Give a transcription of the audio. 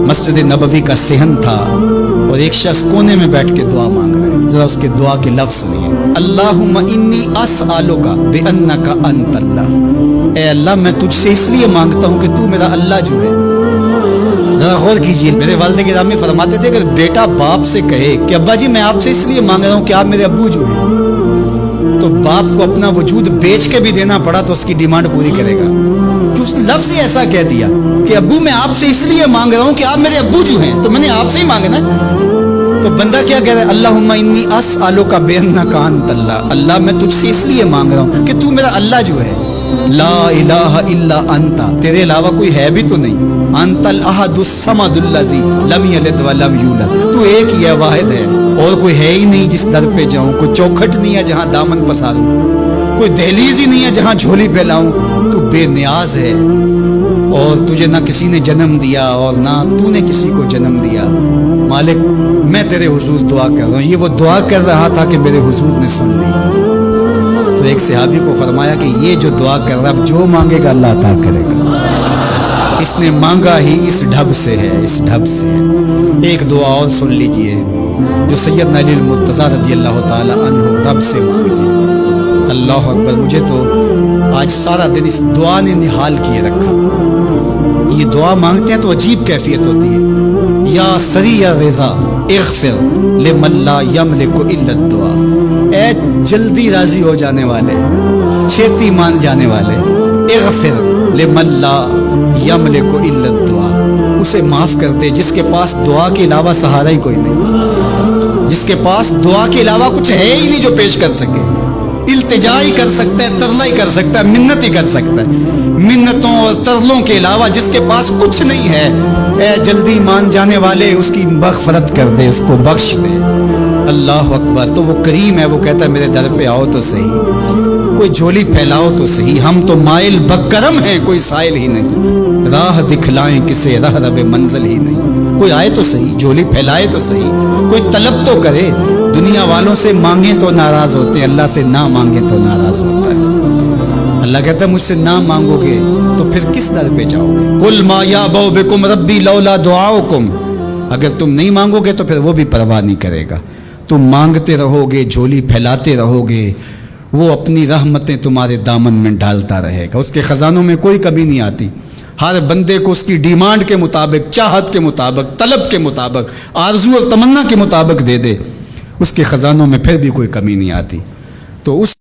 مسجد نبوی کا صحن تھا اور ایک شخص کونے میں بیٹھ کے دعا مانگ رہے ہیں. ذرا اس کے دعا کے لفظ سنیے. اللہم انی اسألک بانک انت اللہ. اے اللہ میں تجھ سے اس لیے مانگتا ہوں کہ تو میرا اللہ جو ہے. ذرا غور کیجیے. میرے والد گرامی فرماتے تھے کہ بیٹا باپ سے کہے کہ ابا جی میں آپ سے اس لیے مانگ رہا ہوں کہ آپ میرے ابو جو ہیں، تو باپ کو اپنا وجود بیچ کے بھی دینا پڑا تو اس کی ڈیمانڈ پوری کرے گا. جو اس لفظ ہی ایسا کہہ دیا کہ ابو میں آپ سے اس لیے مانگ رہا ہوں کہ آپ میرے ابو جو ہیں، تو میں نے آپ سے ہی مانگنا ہے. تو بندہ کیا کہہ رہا ہے؟ اللہم انی اسألک بانک انت اللہ. اللہ میں تجھ سے اس لیے مانگ رہا ہوں کہ تو میرا اللہ جو ہے. لا الہ الا انت، تیرے علاوہ کوئی ہے بھی تو نہیں. انت الاحد الصمد الذی لم یلد ولم یولد. تو ایک ہی ہے، واحد ہے، اور کوئی ہے ہی نہیں جس در پہ جاؤں. کوئی چوکھٹ نہیں ہے جہاں دامن پساروں، کوئی دہلیز ہی نہیں ہے جہاں جھولی پھیلاؤں. تو بے نیاز ہے اور تجھے نہ کسی نے جنم دیا اور نہ تو نے کسی کو جنم دیا. مالک میں تیرے حضور دعا کر رہا ہوں. یہ وہ دعا کر رہا تھا کہ میرے حضور نے سن لی. تو ایک صحابی کو فرمایا کہ یہ جو دعا کر رہا ہے جو مانگے گا اللہ عطا کرے گا. اس نے مانگا ہی اس ڈھب سے ہے، اس ڈھب سے ہے. ایک دعا اور سن لیجئے جو سیدنا علی المرتضیٰ رضی اللہ تعالی عنہ رب سے مانگتے. اللہ اکبر. مجھے تو آج سارا دن اس دعا نے نحال کیے رکھا. یہ دعا مانگتے ہیں تو عجیب کیفیت ہوتی ہے. یا سریع رضا اغفر لمن لا یملک الا الدعاء. اے جلدی راضی ہو جانے والے، چھیتی مان جانے والے، اغفر لمن لا یملک الا الدعاء. اسے معاف کر دے جس کے پاس دعا کے علاوہ سہارا ہی کوئی نہیں، جس کے پاس دعا کے علاوہ کچھ ہے ہی نہیں جو پیش کر سکے. التجا ہی کر سکتا ہے، ترلا ہی کر سکتا ہے، منت ہی کر سکتا ہے. منتوں اور ترلوں کے علاوہ جس کے پاس کچھ نہیں ہے، اے جلدی مان جانے والے اس کی مغفرت کر دے، اس کو بخش دے. اللہ اکبر. تو وہ کریم ہے، وہ کہتا ہے میرے در پہ آؤ تو صحیح، کوئی جھولی پھیلاؤ تو صحیح. ہم تو مائل بکرم ہیں، کوئی سائل ہی نہیں. راہ دکھلائیں کسے راہ رب منزل ہی نہیں. کوئی آئے تو صحیح، جھولی پھیلائے تو صحیح، کوئی طلب تو کرے. دنیا والوں سے مانگیں تو ناراض ہوتے ہیں، اللہ سے نہ مانگیں تو ناراض ہوتا ہے. اللہ کہتا ہے مجھ سے نہ مانگو گے تو پھر کس در پہ جاؤ گے؟ قل ما یعبأ بکم ربی لولا دعاؤکم. اگر تم نہیں مانگو گے تو پھر وہ بھی پرواہ نہیں کرے گا. تم مانگتے رہو گے، جھولی پھیلاتے رہو گے، وہ اپنی رحمتیں تمہارے دامن میں ڈالتا رہے گا. اس کے خزانوں میں کوئی کمی نہیں آتی. ہر بندے کو اس کی ڈیمانڈ کے مطابق، چاہت کے مطابق، طلب کے مطابق، آرزو اور تمنا کے مطابق دے دے. اس کے خزانوں میں پھر بھی کوئی کمی نہیں آتی. تو اس